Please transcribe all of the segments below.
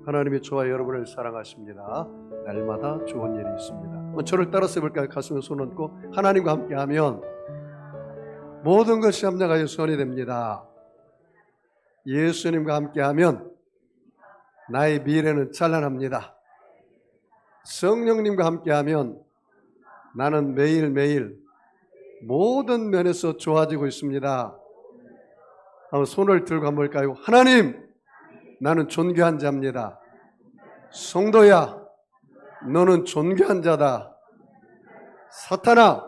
하나님이 저와 여러분을 사랑하십니다. 날마다 좋은 일이 있습니다. 저를 따라서 해볼까요? 가슴에 손 얹고 하나님과 함께하면 모든 것이 합력하여 선이 됩니다. 예수님과 함께하면 나의 미래는 찬란합니다. 성령님과 함께하면 나는 매일매일 모든 면에서 좋아지고 있습니다. 한번 손을 들고 한번 볼까요? 하나님, 나는 존귀한 자입니다. 성도야, 너는 존귀한 자다. 사탄아,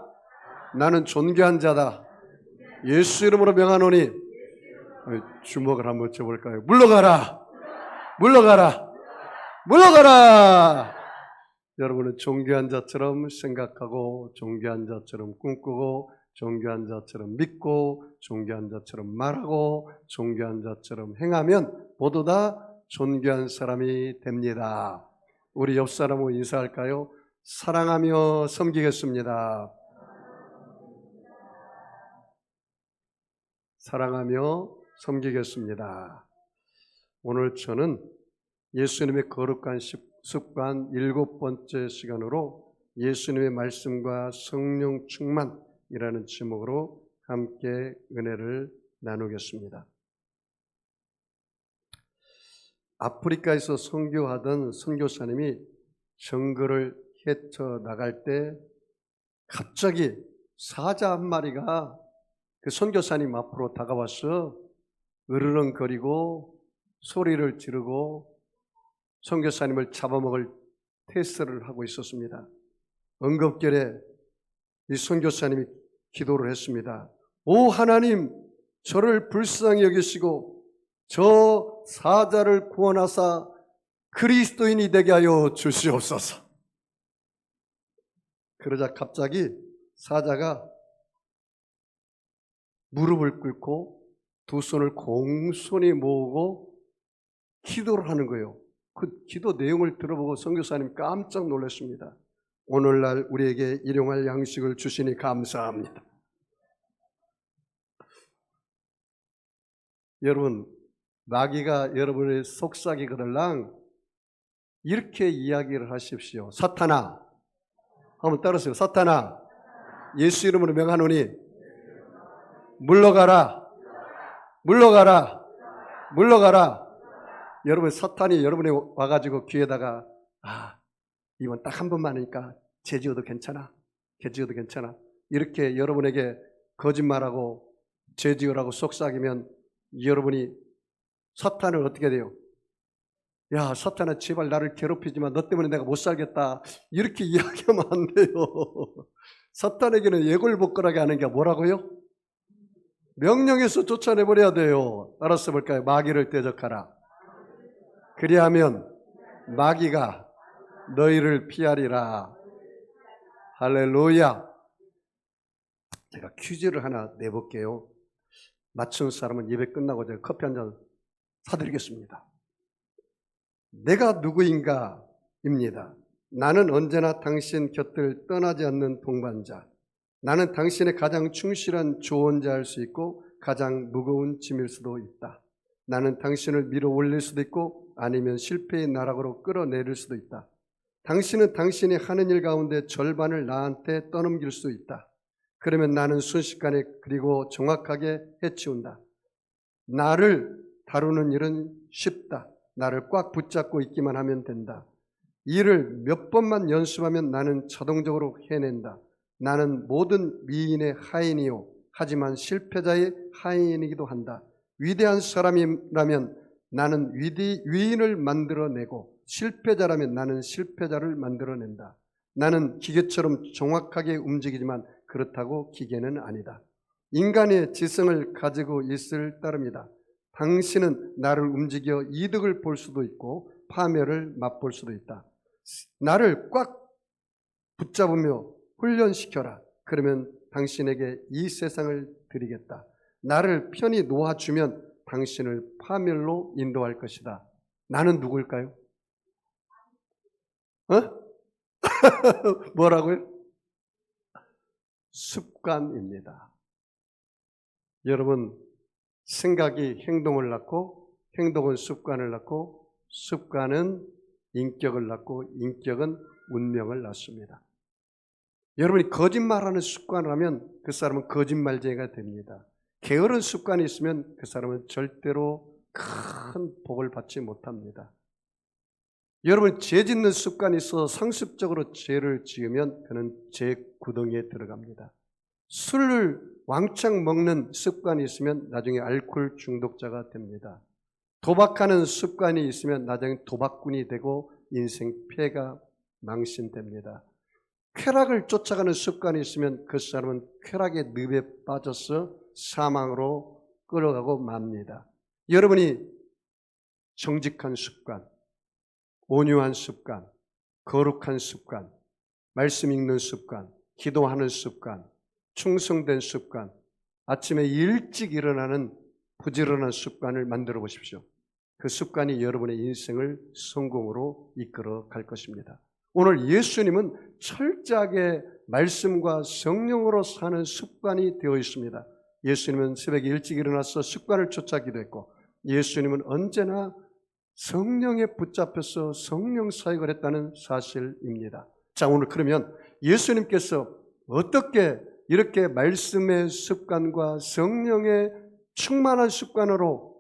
나는 존귀한 자다. 예수 이름으로 명하노니 주먹을 한번 쳐볼까요? 물러가라! 물러가라! 물러가라! 여러분은 존귀한 자처럼 생각하고 존귀한 자처럼 꿈꾸고 존귀한 자처럼 믿고 존귀한 자처럼 말하고 존귀한 자처럼 행하면 모두 다 존귀한 사람이 됩니다. 우리 옆 사람하고 인사할까요? 사랑하며 섬기겠습니다. 사랑하며 섬기겠습니다. 오늘 저는 예수님의 거룩한 습관 7번째 시간으로 예수님의 말씀과 성령 충만이라는 제목으로 함께 은혜를 나누겠습니다. 아프리카에서 선교하던 선교사님이 정글을 헤쳐나갈 때 갑자기 사자 한 마리가 그 선교사님 앞으로 다가와서 으르렁거리고 소리를 지르고 선교사님을 잡아먹을 테스트를 하고 있었습니다. 응급결에 이 선교사님이 기도를 했습니다. 오 하나님, 저를 불쌍히 여기시고 저 사자를 구원하사 그리스도인이 되게 하여 주시옵소서. 그러자 갑자기 사자가 무릎을 꿇고 두 손을 공손히 모으고 기도를 하는 거예요. 그 기도 내용을 들어보고 선교사님 깜짝 놀랐습니다. 오늘날 우리에게 일용할 양식을 주시니 감사합니다. 여러분, 마귀가 여러분의 속삭이거들랑 이렇게 이야기를 하십시오. 사탄아, 한번 따라하세요. 사탄아, 예수 이름으로 명하노니 물러가라, 물러가라, 물러가라. 여러분, 사탄이 여러분이 와가지고 귀에다가 이번 딱 한 번만 하니까 죄지어도 괜찮아, 죄지어도 괜찮아, 이렇게 여러분에게 거짓말하고 죄지으라고 속삭이면 여러분이 사탄을 어떻게 돼요? 야, 사탄아, 제발 나를 괴롭히지만 너 때문에 내가 못 살겠다, 이렇게 이야기하면 안 돼요. 사탄에게는 예골복걸하게 하는 게 뭐라고요? 명령에서 쫓아내버려야 돼요. 따라서 볼까요? 마귀를 대적하라. 그리하면 마귀가 너희를 피하리라. 할렐루야. 제가 퀴즈를 하나 내볼게요. 맞춘 사람은 예배 끝나고 제가 커피 한 잔 사드리겠습니다. 내가 누구인가? 입니다. 나는 언제나 당신 곁을 떠나지 않는 동반자. 나는 당신의 가장 충실한 조언자일 수 있고 가장 무거운 짐일 수도 있다. 나는 당신을 밀어 올릴 수도 있고 아니면 실패의 나락으로 끌어내릴 수도 있다. 당신은 당신이 하는 일 가운데 절반을 나한테 떠넘길 수 있다. 그러면 나는 순식간에 그리고 정확하게 해치운다. 나를 다루는 일은 쉽다. 나를 꽉 붙잡고 있기만 하면 된다. 일을 몇 번만 연습하면 나는 자동적으로 해낸다. 나는 모든 미인의 하인이요 하지만 실패자의 하인이기도 한다. 위대한 사람이라면 나는 위인을 만들어내고 실패자라면 나는 실패자를 만들어낸다. 나는 기계처럼 정확하게 움직이지만 그렇다고 기계는 아니다. 인간의 지성을 가지고 있을 따름이다. 당신은 나를 움직여 이득을 볼 수도 있고 파멸을 맛볼 수도 있다. 나를 꽉 붙잡으며 훈련시켜라. 그러면 당신에게 이 세상을 드리겠다. 나를 편히 놓아주면 당신을 파멸로 인도할 것이다. 나는 누구일까요? 뭐라고요? 습관입니다. 여러분, 생각이 행동을 낳고 행동은 습관을 낳고 습관은 인격을 낳고 인격은 운명을 낳습니다. 여러분이 거짓말하는 습관을 하면 그 사람은 거짓말쟁이가 됩니다. 게으른 습관이 있으면 그 사람은 절대로 큰 복을 받지 못합니다. 여러분이 죄 짓는 습관이 있어서 상습적으로 죄를 지으면 그는 죄 구덩이에 들어갑니다. 술을 왕창 먹는 습관이 있으면 나중에 알코올 중독자가 됩니다. 도박하는 습관이 있으면 나중에 도박꾼이 되고 인생 피해가 망신됩니다. 쾌락을 쫓아가는 습관이 있으면 그 사람은 쾌락의 늪에 빠져서 사망으로 끌어가고 맙니다. 여러분이 정직한 습관, 온유한 습관, 거룩한 습관, 말씀 읽는 습관, 기도하는 습관, 충성된 습관, 아침에 일찍 일어나는 부지런한 습관을 만들어 보십시오. 그 습관이 여러분의 인생을 성공으로 이끌어 갈 것입니다. 오늘 예수님은 철저하게 말씀과 성령으로 사는 습관이 되어 있습니다. 예수님은 새벽에 일찍 일어나서 습관을 쫓아 기도했고, 예수님은 언제나 성령에 붙잡혀서 성령 사역을 했다는 사실입니다. 자, 오늘 그러면 예수님께서 어떻게 이렇게 말씀의 습관과 성령의 충만한 습관으로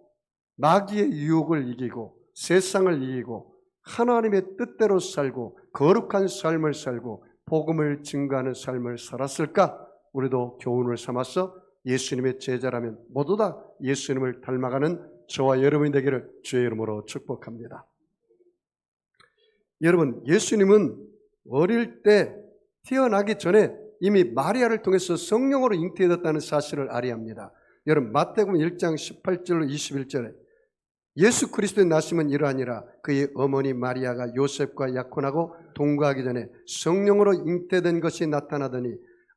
마귀의 유혹을 이기고 세상을 이기고 하나님의 뜻대로 살고 거룩한 삶을 살고 복음을 증거하는 삶을 살았을까? 우리도 교훈을 삼아서 예수님의 제자라면 모두 다 예수님을 닮아가는 저와 여러분이 되기를 주의 이름으로 축복합니다. 여러분, 예수님은 어릴 때 태어나기 전에 이미 마리아를 통해서 성령으로 잉태되었다는 사실을 알아야 합니다. 여러분, 마태복음 1장 18절로 21절에 예수 그리스도의 나심은 이러하니라. 그의 어머니 마리아가 요셉과 약혼하고 동거하기 전에 성령으로 잉태된 것이 나타나더니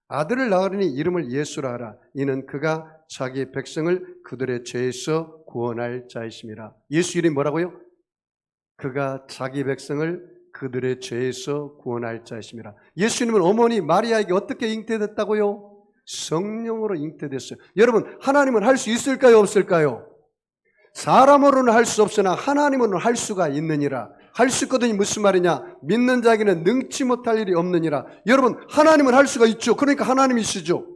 아들을 낳으리니 이름을 예수라 하라. 이는 그가 자기 백성을 그들의 죄에서 구원할 자이심이라. 예수 이름이 뭐라고요? 그가 자기 백성을 그들의 죄에서 구원할 자이심이라. 예수님은 어머니 마리아에게 어떻게 잉태됐다고요? 성령으로 잉태됐어요. 여러분, 하나님은 할 수 있을까요? 없을까요? 사람으로는 할 수 없으나 하나님으로는 할 수가 있느니라. 할 수 있거든요. 무슨 말이냐? 믿는 자에게는 능치 못할 일이 없느니라. 여러분, 하나님은 할 수가 있죠. 그러니까 하나님이시죠.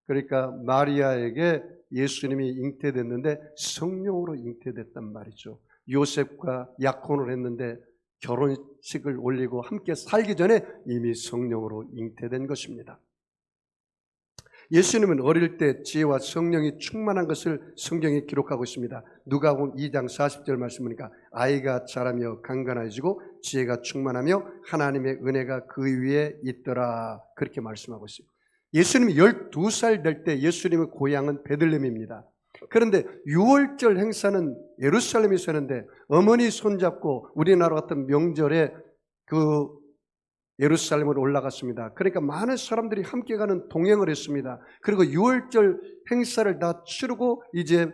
그러니까 마리아에게 예수님이 잉태됐는데 성령으로 잉태됐단 말이죠. 요셉과 약혼을 했는데 결혼식을 올리고 함께 살기 전에 이미 성령으로 잉태된 것입니다. 예수님은 어릴 때 지혜와 성령이 충만한 것을 성경에 기록하고 있습니다. 누가복음 2장 40절 말씀이니까 아이가 자라며 강건해지고 지혜가 충만하며 하나님의 은혜가 그 위에 있더라, 그렇게 말씀하고 있습니다. 예수님이 12살 될 때 예수님의 고향은 베들레헴입니다. 그런데 6월절 행사는 예루살렘에서 하는데 어머니 손잡고 우리나라 같은 명절에 그 예루살렘으로 올라갔습니다. 그러니까 많은 사람들이 함께 가는 동행을 했습니다. 그리고 6월절 행사를 다 치르고 이제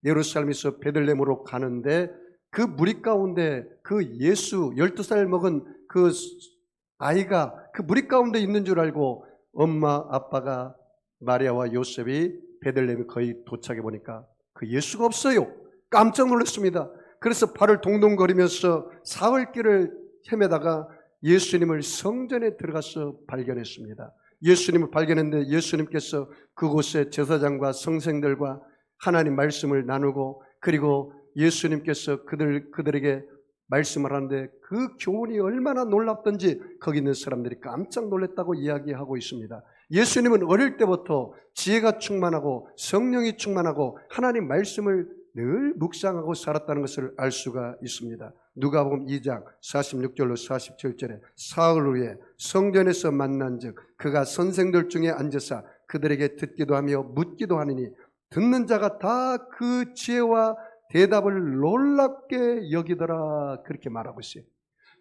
예루살렘에서 베들레헴으로 가는데 그 무리 가운데 그 예수 12살 먹은 그 아이가 그 무리 가운데 있는 줄 알고 엄마 아빠가 마리아와 요셉이 베들레헴에 거의 도착해 보니까 그 예수가 없어요. 깜짝 놀랐습니다. 그래서 발을 동동거리면서 사흘길을 헤매다가 예수님을 성전에 들어가서 발견했습니다. 예수님을 발견했는데 예수님께서 그곳에 제사장과 성생들과 하나님 말씀을 나누고 그리고 예수님께서 그들에게 말씀을 하는데 그 교훈이 얼마나 놀랍던지 거기 있는 사람들이 깜짝 놀랐다고 이야기하고 있습니다. 예수님은 어릴 때부터 지혜가 충만하고 성령이 충만하고 하나님 말씀을 늘 묵상하고 살았다는 것을 알 수가 있습니다. 누가복음 2장 46절로 47절에 사흘 후에 성전에서 만난즉 그가 선생들 중에 앉으사 그들에게 듣기도 하며 묻기도 하느니 듣는 자가 다 그 지혜와 대답을 놀랍게 여기더라, 그렇게 말하고 있어요.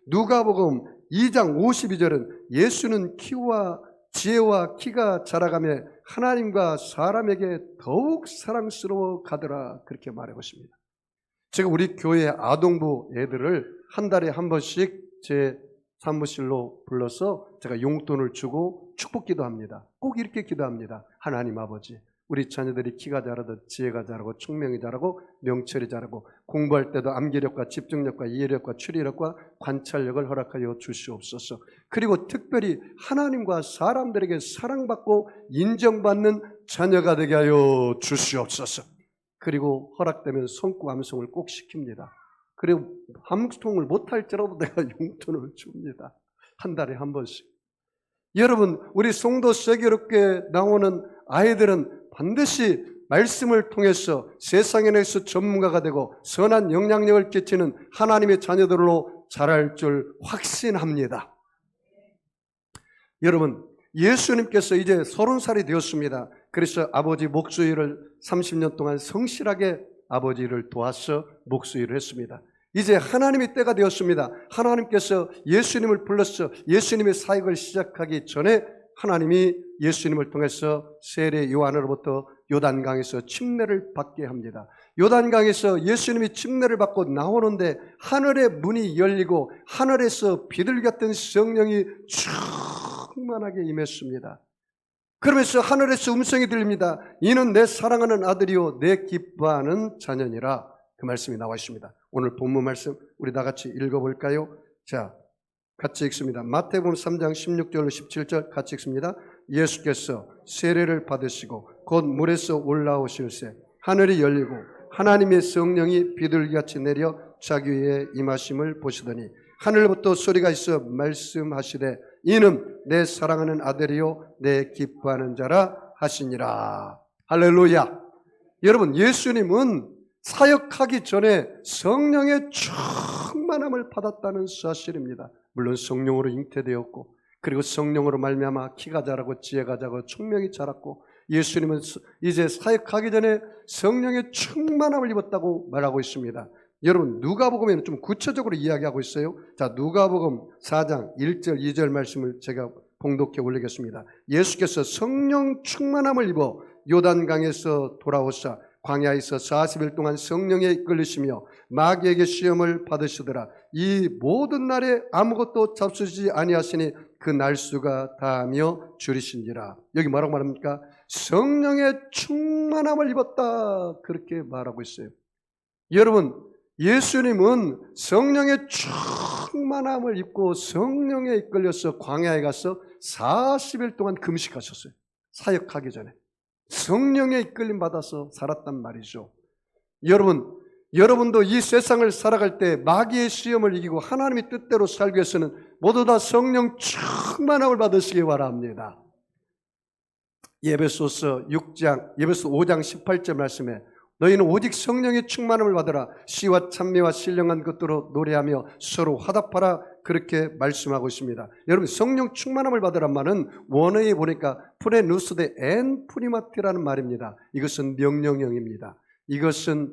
누가복음 2장 52절은 예수는 키와 지혜와 키가 자라가며 하나님과 사람에게 더욱 사랑스러워 가더라, 그렇게 말하고 있습니다. 제가 우리 교회 아동부 애들을 한 달에 한 번씩 제 사무실로 불러서 제가 용돈을 주고 축복 기도합니다. 꼭 이렇게 기도합니다. 하나님 아버지, 우리 자녀들이 키가 자라듯 지혜가 자라고 총명이 자라고 명철이 자라고 공부할 때도 암기력과 집중력과 이해력과 추리력과 관찰력을 허락하여 주시옵소서. 그리고 특별히 하나님과 사람들에게 사랑받고 인정받는 자녀가 되게 하여 주시옵소서. 그리고 허락되면 손고 암송을 꼭 시킵니다. 그리고 암송을 못할지라도 내가 용돈을 줍니다. 한 달에 한 번씩. 여러분, 우리 송도 세계롭게 나오는 아이들은 반드시 말씀을 통해서 세상에 대해서 전문가가 되고 선한 영향력을 끼치는 하나님의 자녀들로 자랄 줄 확신합니다. 여러분, 예수님께서 이제 30살이 되었습니다. 그래서 아버지 목수일을 30년 동안 성실하게 아버지를 도와서 목수일을 했습니다. 이제 하나님의 때가 되었습니다. 하나님께서 예수님을 불러서 예수님의 사역을 시작하기 전에 하나님이 예수님을 통해서 세례 요한으로부터 요단강에서 침례를 받게 합니다. 요단강에서 예수님이 침례를 받고 나오는데 하늘의 문이 열리고 하늘에서 비둘기같은 성령이 충만하게 임했습니다. 그러면서 하늘에서 음성이 들립니다. 이는 내 사랑하는 아들이요 내 기뻐하는 자녀니라. 그 말씀이 나와 있습니다. 오늘 본문 말씀 우리 다 같이 읽어볼까요? 자, 같이 읽습니다. 마태복음 3장 16절 17절 같이 읽습니다. 예수께서 세례를 받으시고 곧 물에서 올라오실새 하늘이 열리고 하나님의 성령이 비둘기같이 내려 자기 위에 임하심을 보시더니 하늘부터 소리가 있어 말씀하시되 이는 내 사랑하는 아들이요 내 기뻐하는 자라 하시니라. 할렐루야. 여러분, 예수님은 사역하기 전에 성령의 충만함을 받았다는 사실입니다. 물론 성령으로 잉태되었고 그리고 성령으로 말미암아 키가 자라고 지혜가 자라고 총명이 자랐고 예수님은 이제 사역하기 전에 성령의 충만함을 입었다고 말하고 있습니다. 여러분, 누가복음에는 좀 구체적으로 이야기하고 있어요. 자, 누가복음 4장 1절 2절 말씀을 제가 봉독해 올리겠습니다. 예수께서 성령 충만함을 입어 요단강에서 돌아오사 광야에서 40일 동안 성령에 이끌리시며 마귀에게 시험을 받으시더라. 이 모든 날에 아무것도 잡수지 아니하시니 그 날수가 다하며 줄이신지라. 여기 뭐라고 말합니까? 성령의 충만함을 입었다. 그렇게 말하고 있어요. 여러분, 예수님은 성령의 충만함을 입고 성령에 이끌려서 광야에 가서 40일 동안 금식하셨어요. 사역하기 전에. 성령의 이끌림 받아서 살았단 말이죠. 여러분도 이 세상을 살아갈 때 마귀의 시험을 이기고 하나님의 뜻대로 살기 위해서는 모두 다 성령 충만함을 받으시기 바랍니다. 예배소서 5장 18절 말씀에 너희는 오직 성령의 충만함을 받으라. 시와 찬미와 신령한 것들로 노래하며 서로 화답하라. 그렇게 말씀하고 있습니다. 여러분, 성령 충만함을 받으란 말은 원어에 보니까 프레누스데 엔 프리마티라는 말입니다. 이것은 명령형입니다. 이것은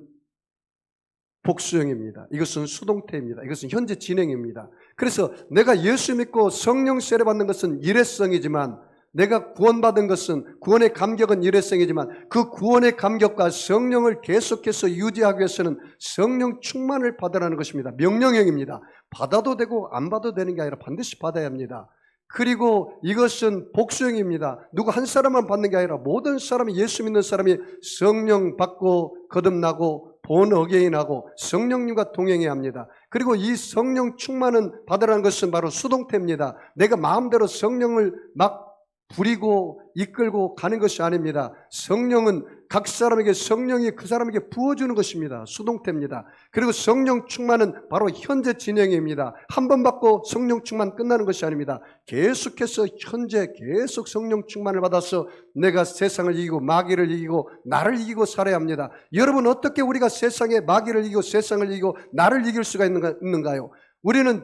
복수형입니다. 이것은 수동태입니다. 이것은 현재 진행입니다. 그래서 내가 예수 믿고 성령 세례 받는 것은 일회성이지만 내가 구원받은 것은 구원의 감격은 일회성이지만 그 구원의 감격과 성령을 계속해서 유지하기 위해서는 성령 충만을 받으라는 것입니다. 명령형입니다. 받아도 되고 안 받아도 되는 게 아니라 반드시 받아야 합니다. 그리고 이것은 복수형입니다. 누구 한 사람만 받는 게 아니라 모든 사람이 예수 믿는 사람이 성령 받고 거듭나고 본 어게인하고 성령님과 동행해야 합니다. 그리고 이 성령 충만은 받으라는 것은 바로 수동태입니다. 내가 마음대로 성령을 막 부리고 이끌고 가는 것이 아닙니다. 성령은 각 사람에게 성령이 그 사람에게 부어주는 것입니다. 수동태입니다. 그리고 성령 충만은 바로 현재 진행입니다. 한 번 받고 성령 충만 끝나는 것이 아닙니다. 계속해서 현재 계속 성령 충만을 받아서 내가 세상을 이기고 마귀를 이기고 나를 이기고 살아야 합니다. 여러분, 어떻게 우리가 세상에 마귀를 이기고 세상을 이기고 나를 이길 수가 있는가요? 우리는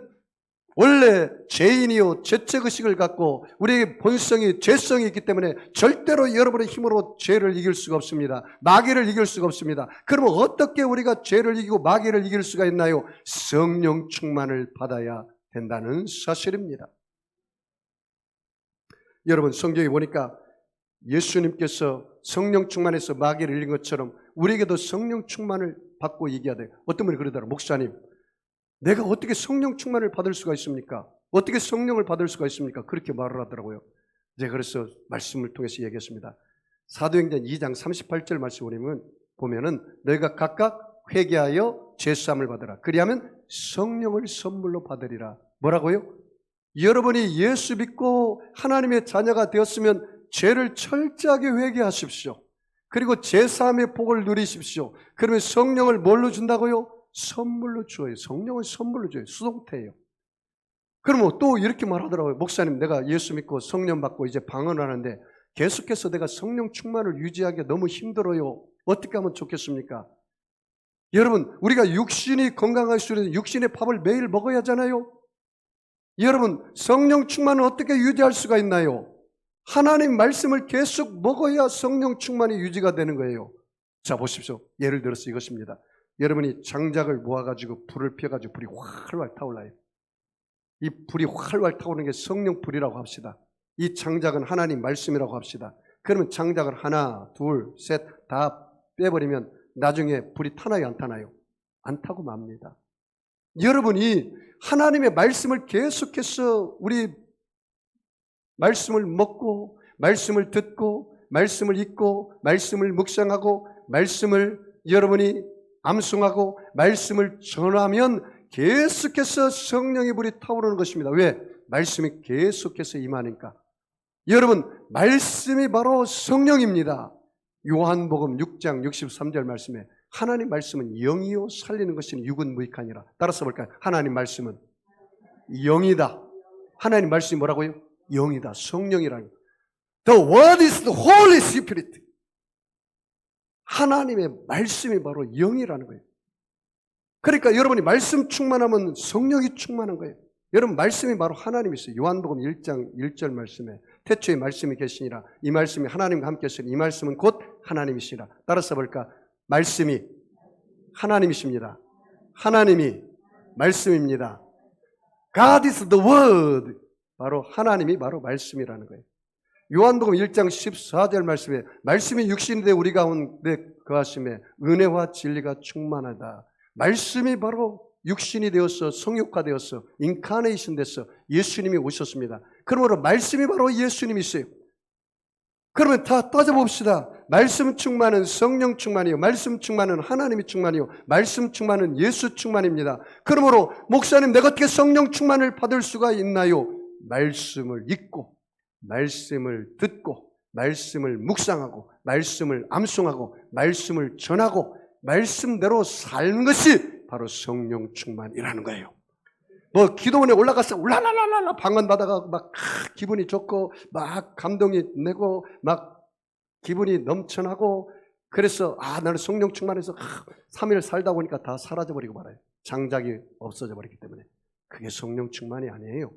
원래 죄인이요 죄책의식을 갖고 우리의 본성이 죄성이 있기 때문에 절대로 여러분의 힘으로 죄를 이길 수가 없습니다. 마귀를 이길 수가 없습니다. 그러면 어떻게 우리가 죄를 이기고 마귀를 이길 수가 있나요? 성령 충만을 받아야 된다는 사실입니다. 여러분, 성경에 보니까 예수님께서 성령 충만해서 마귀를 이긴 것처럼 우리에게도 성령 충만을 받고 이겨야 돼요. 어떤 분이 그러더라고요. 목사님, 내가 어떻게 성령 충만을 받을 수가 있습니까? 어떻게 성령을 받을 수가 있습니까? 그렇게 말을 하더라고요. 제가 그래서 말씀을 통해서 얘기했습니다. 사도행전 2장 38절 말씀을 보면은 너희가 각각 회개하여 죄사함을 받으라. 그리하면 성령을 선물로 받으리라. 뭐라고요? 여러분이 예수 믿고 하나님의 자녀가 되었으면 죄를 철저하게 회개하십시오. 그리고 죄사함의 복을 누리십시오. 그러면 성령을 뭘로 준다고요? 선물로 줘요. 성령을 선물로 줘요. 수동태예요. 그러면 또 이렇게 말하더라고요. 목사님, 내가 예수 믿고 성령 받고 이제 방언하는데 계속해서 내가 성령 충만을 유지하기 너무 힘들어요. 어떻게 하면 좋겠습니까? 여러분, 우리가 육신이 건강할 수 있는 육신의 밥을 매일 먹어야 하잖아요. 여러분, 성령 충만은 어떻게 유지할 수가 있나요? 하나님 말씀을 계속 먹어야 성령 충만이 유지가 되는 거예요. 자, 보십시오. 예를 들어서 이것입니다. 여러분이 장작을 모아가지고 불을 피워가지고 불이 활활 타올라요. 이 불이 활활 타오르는 게 성령 불이라고 합시다. 이 장작은 하나님 말씀이라고 합시다. 그러면 장작을 하나, 둘, 셋 다 빼버리면 나중에 불이 타나요, 안 타나요? 안 타고 맙니다. 여러분이 하나님의 말씀을 계속해서 우리 말씀을 먹고 말씀을 듣고 말씀을 읽고 말씀을 묵상하고 말씀을 여러분이 암송하고 말씀을 전하면 계속해서 성령의 불이 타오르는 것입니다. 왜? 말씀이 계속해서 임하니까. 여러분, 말씀이 바로 성령입니다. 요한복음 6장 63절 말씀에 하나님 말씀은 영이요 살리는 것이니 육은 무익하니라. 따라서 볼까요? 하나님 말씀은 영이다. 하나님 말씀이 뭐라고요? 영이다. 성령이라는. The word is the Holy Spirit. 하나님의 말씀이 바로 영이라는 거예요. 그러니까 여러분이 말씀 충만하면 성령이 충만한 거예요. 여러분, 말씀이 바로 하나님이세요. 요한복음 1장 1절 말씀에 태초에 말씀이 계시니라. 이 말씀이 하나님과 함께 있으니 이 말씀은 곧 하나님이시라. 따라서 볼까? 말씀이 하나님이십니다. 하나님이 말씀입니다. God is the word. 바로 하나님이 바로 말씀이라는 거예요. 요한복음 1장 14절 말씀에 말씀이 육신이 되어 우리 가운데 거하심에 은혜와 진리가 충만하다. 말씀이 바로 육신이 되어서 성육화되어서 인카네이션 돼서 예수님이 오셨습니다. 그러므로 말씀이 바로 예수님이세요. 그러면 다 따져봅시다. 말씀 충만은 성령 충만이요, 말씀 충만은 하나님이 충만이요, 말씀 충만은 예수 충만입니다. 그러므로 목사님, 내가 어떻게 성령 충만을 받을 수가 있나요? 말씀을 읽고 말씀을 듣고 말씀을 묵상하고 말씀을 암송하고 말씀을 전하고 말씀대로 사는 것이 바로 성령 충만이라는 거예요. 뭐 기도원에 올라가서 울랄랄랄라 방언 받아가 막 기분이 좋고 막 감동이 내고 막 기분이 넘쳐나고 그래서 나는 성령 충만해서 3일 살다 보니까 다 사라져버리고 말아요. 장작이 없어져 버리기 때문에. 그게 성령 충만이 아니에요.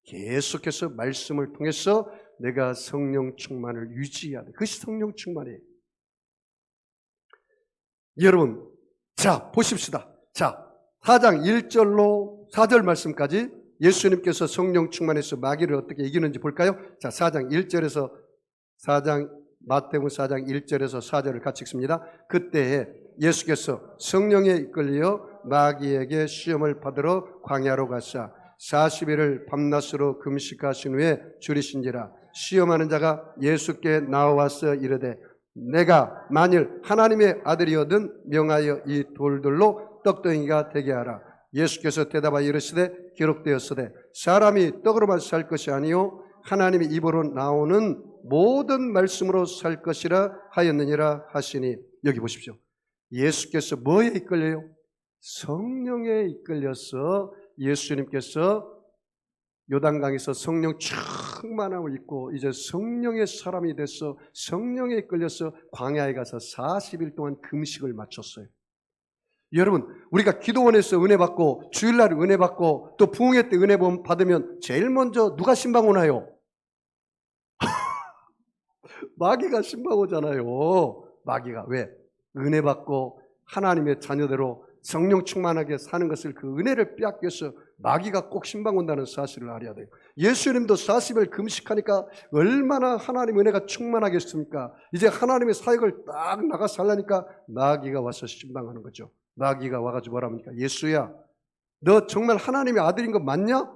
계속해서 말씀을 통해서 내가 성령 충만을 유지해야 돼. 그것이 성령 충만이에요. 여러분, 자, 보십시다. 자, 4장 1절로 4절 말씀까지 예수님께서 성령 충만해서 마귀를 어떻게 이기는지 볼까요? 자, 4장 1절에서 4장 마태복음 4장 1절에서 4절을 같이 읽습니다. 그때에 예수께서 성령에 이끌려 마귀에게 시험을 받으러 광야로 가사 40일을 밤낮으로 금식하신 후에 줄이신지라. 시험하는 자가 예수께 나와서 이르되 내가 만일 하나님의 아들이거든 명하여 이 돌들로 떡덩이가 되게 하라. 예수께서 대답하여 이르시되 기록되었으되 사람이 떡으로만 살 것이 아니요 하나님의 입으로 나오는 모든 말씀으로 살 것이라 하였느니라 하시니. 여기 보십시오. 예수께서 뭐에 이끌려요? 성령에 이끌려서 예수님께서 요단강에서 성령 충만함을 입고 이제 성령의 사람이 돼서 성령에 이끌려서 광야에 가서 40일 동안 금식을 마쳤어요. 여러분, 우리가 기도원에서 은혜 받고 주일날 은혜 받고 또 부흥회 때 은혜 받으면 제일 먼저 누가 신방 오나요? 마귀가 신방 오잖아요. 마귀가. 왜? 은혜 받고 하나님의 자녀대로 성령 충만하게 사는 것을 그 은혜를 빼앗겨서 마귀가 꼭 신방 온다는 사실을 알아야 돼요. 예수님도 40일 금식하니까 얼마나 하나님 은혜가 충만하겠습니까? 이제 하나님의 사역을 딱 나가서 하려니까 마귀가 와서 신방하는 거죠. 마귀가 와가지고 뭐라 합니까? 예수야, 너 정말 하나님의 아들인 거 맞냐?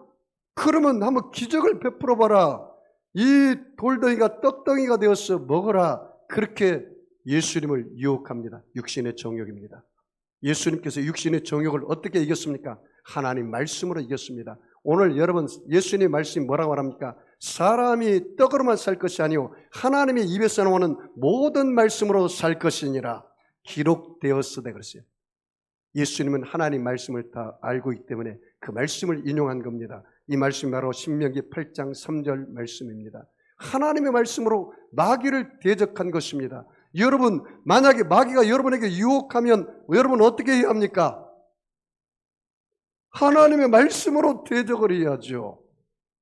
그러면 한번 기적을 베풀어 봐라. 이 돌덩이가 떡덩이가 되어서 먹어라. 그렇게 예수님을 유혹합니다. 육신의 정욕입니다. 예수님께서 육신의 정욕을 어떻게 이겼습니까? 하나님 말씀으로 이겼습니다. 오늘 여러분 예수님의 말씀이 뭐라고 말합니까? 사람이 떡으로만 살 것이 아니요 하나님의 입에서 나오는 모든 말씀으로 살 것이니라 기록되었으되 그랬어요. 예수님은 하나님 말씀을 다 알고 있기 때문에 그 말씀을 인용한 겁니다. 이 말씀이 바로 신명기 8장 3절 말씀입니다. 하나님의 말씀으로 마귀를 대적한 것입니다. 여러분 만약에 마귀가 여러분에게 유혹하면 여러분 어떻게 해야 합니까? 하나님의 말씀으로 대적을 해야죠.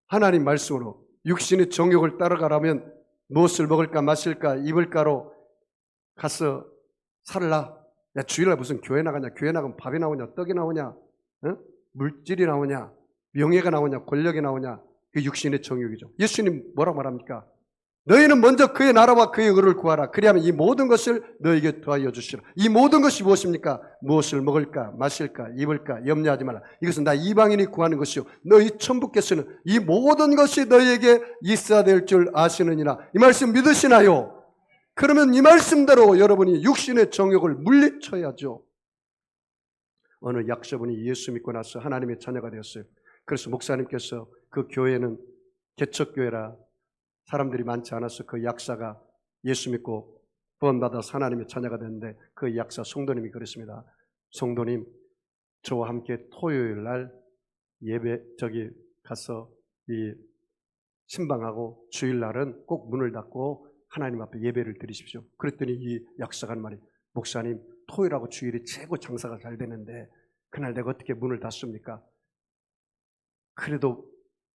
하나님 말씀으로. 육신의 정욕을 따라가라면 무엇을 먹을까 마실까 입을까로 가서 살라. 야 주일날 무슨 교회 나가냐? 교회 나가면 밥이 나오냐? 떡이 나오냐? 어? 물질이 나오냐? 명예가 나오냐? 권력이 나오냐? 그 육신의 정욕이죠. 예수님 뭐라고 말합니까? 너희는 먼저 그의 나라와 그의 의를 구하라. 그리하면 이 모든 것을 너희에게 더하여 주시라. 이 모든 것이 무엇입니까? 무엇을 먹을까 마실까 입을까 염려하지 말라. 이것은 나 이방인이 구하는 것이요 너희 천부께서는 이 모든 것이 너희에게 있어야 될 줄 아시느니라. 이 말씀 믿으시나요? 그러면 이 말씀대로 여러분이 육신의 정욕을 물리쳐야죠. 어느 약소분이 예수 믿고 나서 하나님의 자녀가 되었어요. 그래서 목사님께서 그 교회는 개척교회라 사람들이 많지 않아서 그 약사가 예수 믿고 구원받아서 하나님의 자녀가 됐는데 그 약사 성도님이 그랬습니다. 성도님, 저와 함께 토요일 날 예배 가서 이 신방하고 주일 날은 꼭 문을 닫고 하나님 앞에 예배를 드리십시오. 그랬더니 이 약사가 한 말이 목사님, 토요일하고 주일이 최고 장사가 잘 되는데 그날 내가 어떻게 문을 닫습니까? 그래도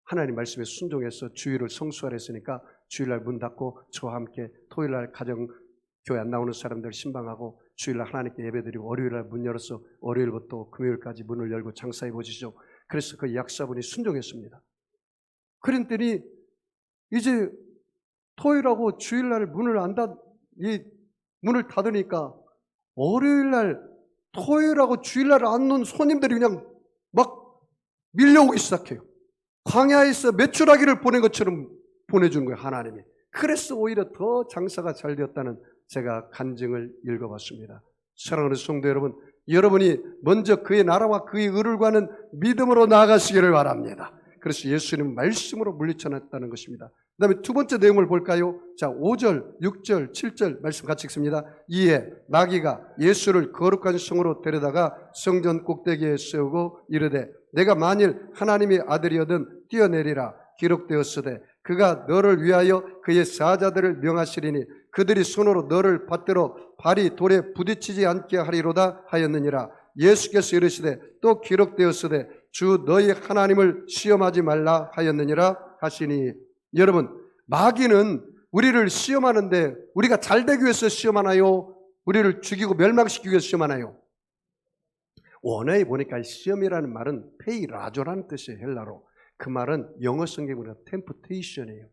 하나님 말씀에 순종해서 주일을 성수하라 했으니까 주일날 문 닫고 저와 함께 토요일날 가정 교회 안 나오는 사람들 신방하고 주일날 하나님께 예배드리고 월요일날 문 열어서 월요일부터 금요일까지 문을 열고 장사해 보시죠. 그래서 그 약사분이 순종했습니다. 그랬더니 이제 토요일하고 주일날 문을 닫으니까 월요일날 토요일하고 주일날 안 놓은 손님들이 그냥 막 밀려오기 시작해요. 광야에서 메추라기를 보낸 것처럼 보내주는 거예요, 하나님이. 그래서 오히려 더 장사가 잘 되었다는 제가 간증을 읽어봤습니다. 사랑하는 성도 여러분, 여러분이 먼저 그의 나라와 그의 의를 구하는 믿음으로 나아가시기를 바랍니다. 그래서 예수님 말씀으로 물리쳐냈다는 것입니다. 그 다음에 두 번째 내용을 볼까요? 자, 5절, 6절, 7절 말씀 같이 읽습니다. 이에 마귀가 예수를 거룩한 성으로 데려다가 성전 꼭대기에 세우고 이르되 내가 만일 하나님의 아들이거든 뛰어내리라. 기록되었으되 그가 너를 위하여 그의 사자들을 명하시리니 그들이 손으로 너를 받들어 발이 돌에 부딪히지 않게 하리로다 하였느니라. 예수께서 이르시되 또 기록되었으되 주 너희 하나님을 시험하지 말라 하였느니라 하시니. 여러분, 마귀는 우리를 시험하는데 우리가 잘되기 위해서 시험하나요? 우리를 죽이고 멸망시키기 위해서 시험하나요? 원어에 보니까 시험이라는 말은 페이라조라는 뜻이에요. 헬라로. 그 말은 영어 성경으로 템프테이션이에요.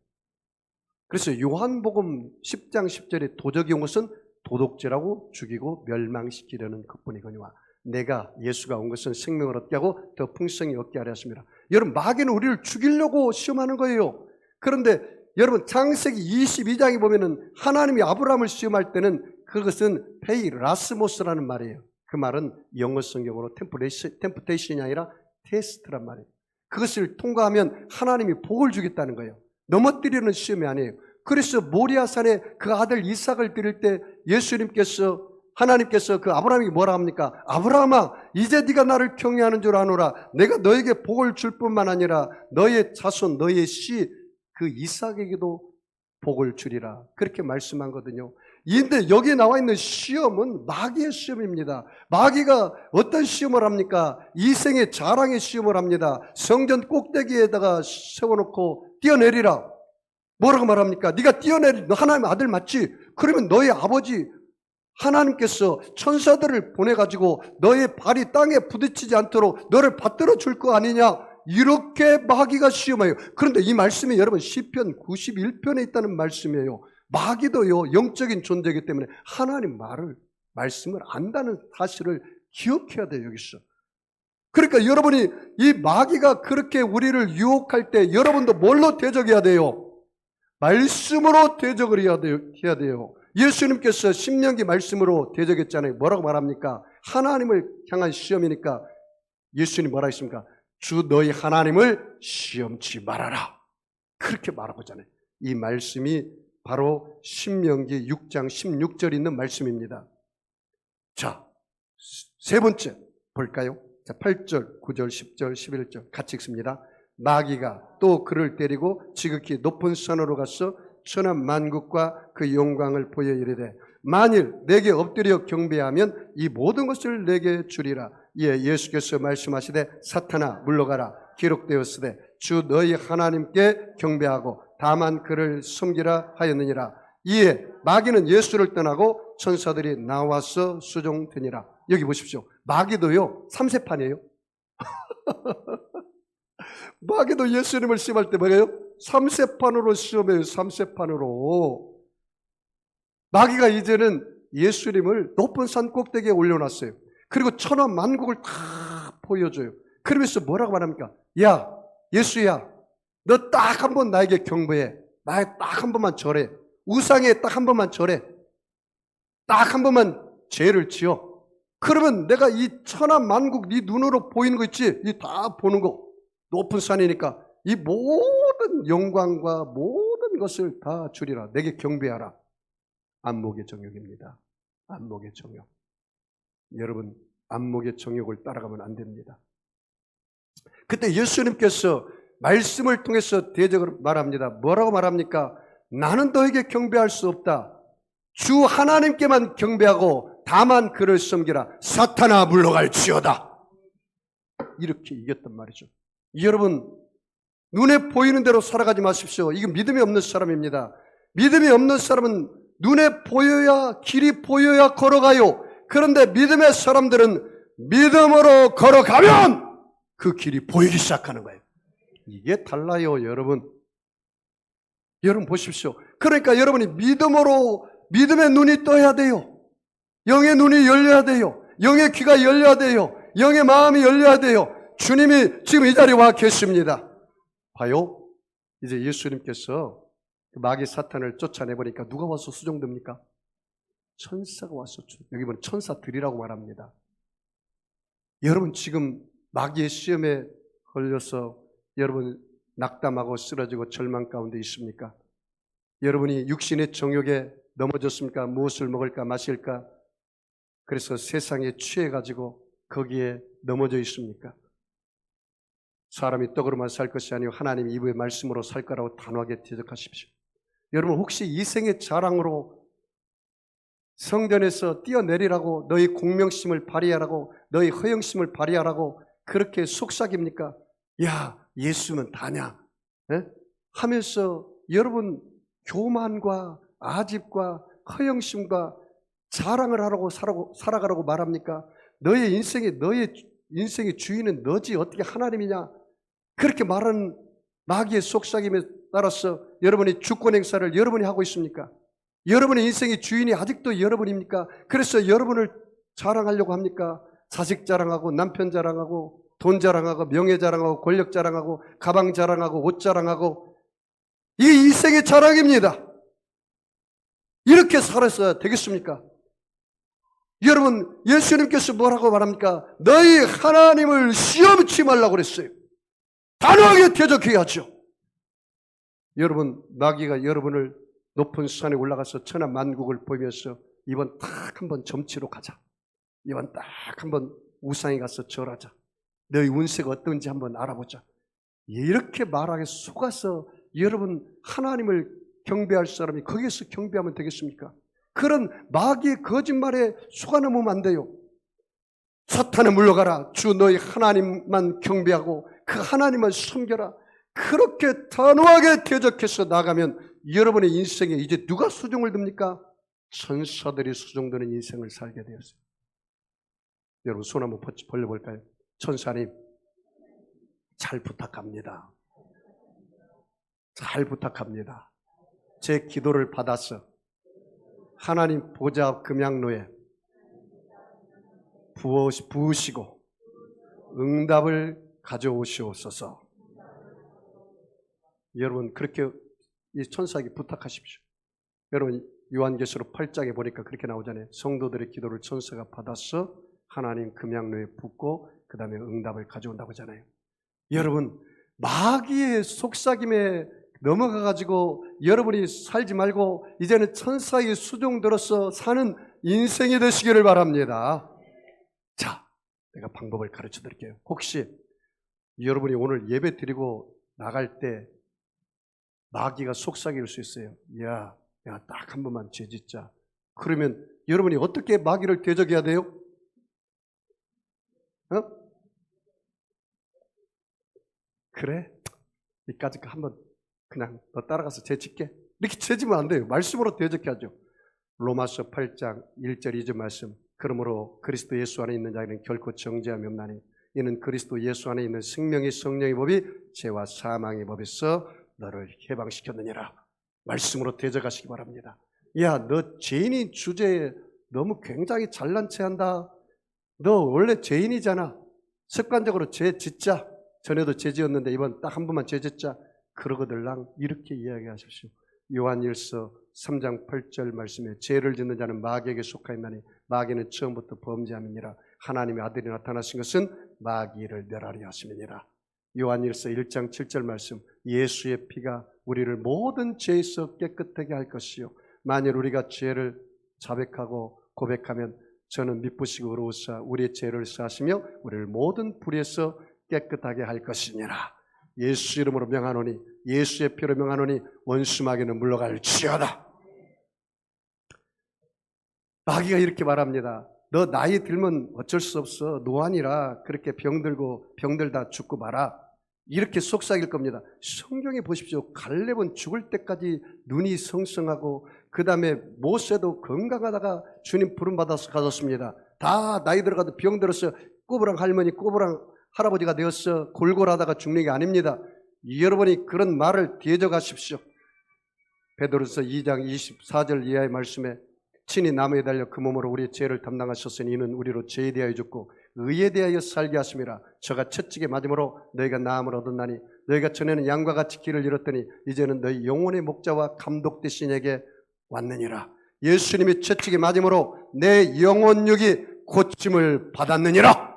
그래서 요한복음 10장 10절에 도적이 온 것은 도둑질하고 죽이고 멸망시키려는 것뿐이거니와 내가 예수가 온 것은 생명을 얻게 하고 더 풍성히 얻게 하려 하십니다. 여러분, 마귀는 우리를 죽이려고 시험하는 거예요. 그런데 여러분, 창세기 22장에 보면은 하나님이 아브라함을 시험할 때는 그것은 페이라스모스라는 말이에요. 그 말은 영어 성경으로 템프테이션이 아니라 테스트란 말이에요. 그것을 통과하면 하나님이 복을 주겠다는 거예요. 넘어뜨리는 시험이 아니에요. 그래서 모리아산에 그 아들 이삭을 드릴 때 하나님께서 그 아브라함에게 뭐라 합니까? 아브라함아, 이제 네가 나를 경외하는 줄 아노라. 내가 너에게 복을 줄 뿐만 아니라 너의 자손, 너의 씨, 그 이삭에게도 복을 주리라. 그렇게 말씀하거든요. 그런데 여기에 나와 있는 시험은 마귀의 시험입니다. 마귀가 어떤 시험을 합니까? 이생의 자랑의 시험을 합니다. 성전 꼭대기에다가 세워놓고 뛰어내리라. 뭐라고 말합니까? 네가 뛰어내리, 너 하나님의 아들 맞지? 그러면 너의 아버지 하나님께서 천사들을 보내가지고 너의 발이 땅에 부딪히지 않도록 너를 받들어 줄 거 아니냐? 이렇게 마귀가 시험해요. 그런데 이 말씀이 여러분 시편 91편에 있다는 말씀이에요. 마귀도요, 영적인 존재이기 때문에 하나님 말씀을 안다는 사실을 기억해야 돼요, 여기서. 그러니까 여러분이 이 마귀가 그렇게 우리를 유혹할 때 여러분도 뭘로 대적해야 돼요? 말씀으로 대적을 해야 돼요. 예수님께서 신명기 말씀으로 대적했잖아요. 뭐라고 말합니까? 하나님을 향한 시험이니까 예수님 뭐라 했습니까? 주 너희 하나님을 시험치 말아라. 그렇게 말하고잖아요. 이 말씀이 바로 신명기 6장 16절에 있는 말씀입니다. 자, 세 번째 볼까요? 자, 8절, 9절, 10절, 11절 같이 읽습니다. 마귀가 또 그를 때리고 지극히 높은 산으로 가서 천한 만국과 그 영광을 보여 이르되 만일 내게 엎드려 경배하면 이 모든 것을 내게 주리라. 이에 예수께서 말씀하시되 사탄아 물러가라. 기록되었으되 주 너희 하나님께 경배하고 다만 그를 섬기라 하였느니라. 이에 마귀는 예수를 떠나고 천사들이 나와서 수종되니라. 여기 보십시오. 마귀도요 3세판이에요. 마귀도 예수님을 시험할 때 뭐예요? 3세판으로 시험해요. 3세판으로. 마귀가 이제는 예수님을 높은 산 꼭대기에 올려놨어요. 그리고 천하 만국을 다 보여줘요. 그러면서 뭐라고 말합니까? 야, 예수야, 너 딱 한 번 나에게 경배해. 나에 딱 한 번만 절해. 우상에 딱 한 번만 절해. 딱 한 번만 죄를 지어. 그러면 내가 이 천하 만국 네 눈으로 보이는 거 있지? 이 다 보는 거. 높은 산이니까 이 모든 영광과 모든 것을 다 주리라. 내게 경배하라. 안목의 정욕입니다. 안목의 정욕. 여러분, 안목의 정욕을 따라가면 안 됩니다. 그때 예수님께서 말씀을 통해서 대적을 말합니다. 뭐라고 말합니까? 나는 너에게 경배할 수 없다. 주 하나님께만 경배하고 다만 그를 섬기라. 사탄아 물러갈지어다. 이렇게 이겼단 말이죠. 여러분, 눈에 보이는 대로 살아가지 마십시오. 이게 믿음이 없는 사람입니다. 믿음이 없는 사람은 눈에 보여야, 길이 보여야 걸어가요. 그런데 믿음의 사람들은 믿음으로 걸어가면 그 길이 보이기 시작하는 거예요. 이게 달라요, 여러분. 여러분 보십시오. 그러니까 여러분이 믿음으로, 믿음의 눈이 떠야 돼요. 영의 눈이 열려야 돼요. 영의 귀가 열려야 돼요. 영의 마음이 열려야 돼요. 주님이 지금 이 자리에 와 계십니다. 봐요. 이제 예수님께서 마귀 사탄을 쫓아내보니까 누가 와서 수종됩니까? 천사가 와서, 여기 보면 천사들이라고 말합니다. 여러분 지금 마귀의 시험에 걸려서 여러분 낙담하고 쓰러지고 절망 가운데 있습니까? 여러분이 육신의 정욕에 넘어졌습니까? 무엇을 먹을까 마실까? 그래서 세상에 취해가지고 거기에 넘어져 있습니까? 사람이 떡으로만 살 것이 아니고 하나님 입의 말씀으로 살 거라고 단호하게 대적하십시오. 여러분 혹시 이 생의 자랑으로 성전에서 뛰어내리라고 너희 공명심을 발휘하라고 너희 허영심을 발휘하라고 그렇게 속삭입니까? 야, 예수는 다냐? 에? 하면서 여러분 교만과 아집과 허영심과 자랑을 하라고 살아가라고 말합니까? 너의 인생의 주인은 너지 어떻게 하나님이냐? 그렇게 말하는 마귀의 속삭임에 따라서 여러분이 주권 행사를 여러분이 하고 있습니까? 여러분의 인생의 주인이 아직도 여러분입니까? 그래서 여러분을 자랑하려고 합니까? 자식 자랑하고 남편 자랑하고 돈 자랑하고 명예 자랑하고 권력 자랑하고 가방 자랑하고 옷 자랑하고 이게 인생의 자랑입니다. 이렇게 살았어야 되겠습니까? 여러분 예수님께서 뭐라고 말합니까? 너희 하나님을 시험치 말라고 그랬어요. 단호하게 대적해야죠. 여러분 마귀가 여러분을 높은 산에 올라가서 천하 만국을 보면서 이번 딱 한번 점치러 가자. 이번 딱 한번 우상에 가서 절하자. 너희 운세가 어떤지 한번 알아보자. 이렇게 말하게 속아서 여러분 하나님을 경배할 사람이 거기에서 경배하면 되겠습니까? 그런 마귀의 거짓말에 속아넘으면 안 돼요. 사탄은 물러가라. 주 너희 하나님만 경배하고 그 하나님을 섬겨라. 그렇게 단호하게 대적해서 나가면 여러분의 인생에 이제 누가 수종을 듭니까? 천사들이 수종되는 인생을 살게 되었어요. 여러분 손 한번 벌려볼까요? 천사님 잘 부탁합니다. 잘 부탁합니다. 제 기도를 받아서 하나님 보좌 앞 금양로에 부으시고 응답을 가져오시옵소서. 여러분 그렇게 이 천사에게 부탁하십시오. 여러분 요한계시록 8장에 보니까 그렇게 나오잖아요. 성도들의 기도를 천사가 받아서 하나님 금양로에 붓고 그 다음에 응답을 가져온다고 하잖아요. 여러분, 마귀의 속삭임에 넘어가가지고 여러분이 살지 말고 이제는 천사의 수종들어서 사는 인생이 되시기를 바랍니다. 자, 내가 방법을 가르쳐 드릴게요. 혹시 여러분이 오늘 예배 드리고 나갈 때 마귀가 속삭일 수 있어요. 야, 딱 한 번만 죄 짓자. 그러면 여러분이 어떻게 마귀를 대적해야 돼요? 그래? 이까짓 거 한번 그냥 너 따라가서 죄 짓게. 이렇게 죄 지면 안 돼요. 말씀으로 대적해야죠. 로마서 8장 1절 2절 말씀. 그러므로 그리스도 예수 안에 있는 자에는 결코 정죄함이 없나니 이는 그리스도 예수 안에 있는 생명의 성령의 법이 죄와 사망의 법에서 너를 해방시켰느니라. 말씀으로 대적하시기 바랍니다. 야, 너 죄인인 주제에 너무 굉장히 잘난 체한다. 너 원래 죄인이잖아. 습관적으로 죄 짓자. 전에도 죄 지었는데 이번 딱 한 번만 죄 짓자. 그러거들랑 이렇게 이야기하십시오. 요한일서 3장 8절 말씀에 죄를 짓는 자는 마귀에게 속하였나니 마귀는 처음부터 범죄함이니라. 하나님의 아들이 나타나신 것은 마귀를 멸하려 하심이니라. 요한일서 1장 7절 말씀, 예수의 피가 우리를 모든 죄에서 깨끗하게 할 것이요 만일 우리가 죄를 자백하고 고백하면 저는 미쁘시고 의로우사 우리의 죄를 사하시며 우리를 모든 불의에서 깨끗하게 할 것이니라. 예수 이름으로 명하노니 예수의 피로 명하노니 원수 마귀는 물러갈지어다. 마귀가 이렇게 말합니다. 너 나이 들면 어쩔 수 없어. 노안이라 그렇게 병들다 죽고 마라. 이렇게 속삭일 겁니다. 성경에 보십시오. 갈렙은 죽을 때까지 눈이 성성하고 그 다음에 모세도 건강하다가 주님 부름받아서 가졌습니다. 다 나이 들어가도 병들어서 꼬부랑 할머니 꼬부랑 할아버지가 되어서 골골하다가 죽는 게 아닙니다. 여러분이 그런 말을 대적하십시오. 베드로서 2장 24절 이하의 말씀에 친히 나무에 달려 그 몸으로 우리의 죄를 담당하셨으니 이는 우리로 죄에 대하여 죽고 의에 대하여 살게 하심이라. 저가 채찍에 맞음으로 너희가 나음을 얻었나니 너희가 전에는 양과 같이 길을 잃었더니 이제는 너희 영혼의 목자와 감독 되신 에게 왔느니라. 예수님이 채찍에 맞음으로 내 영혼육이 고침을 받았느니라.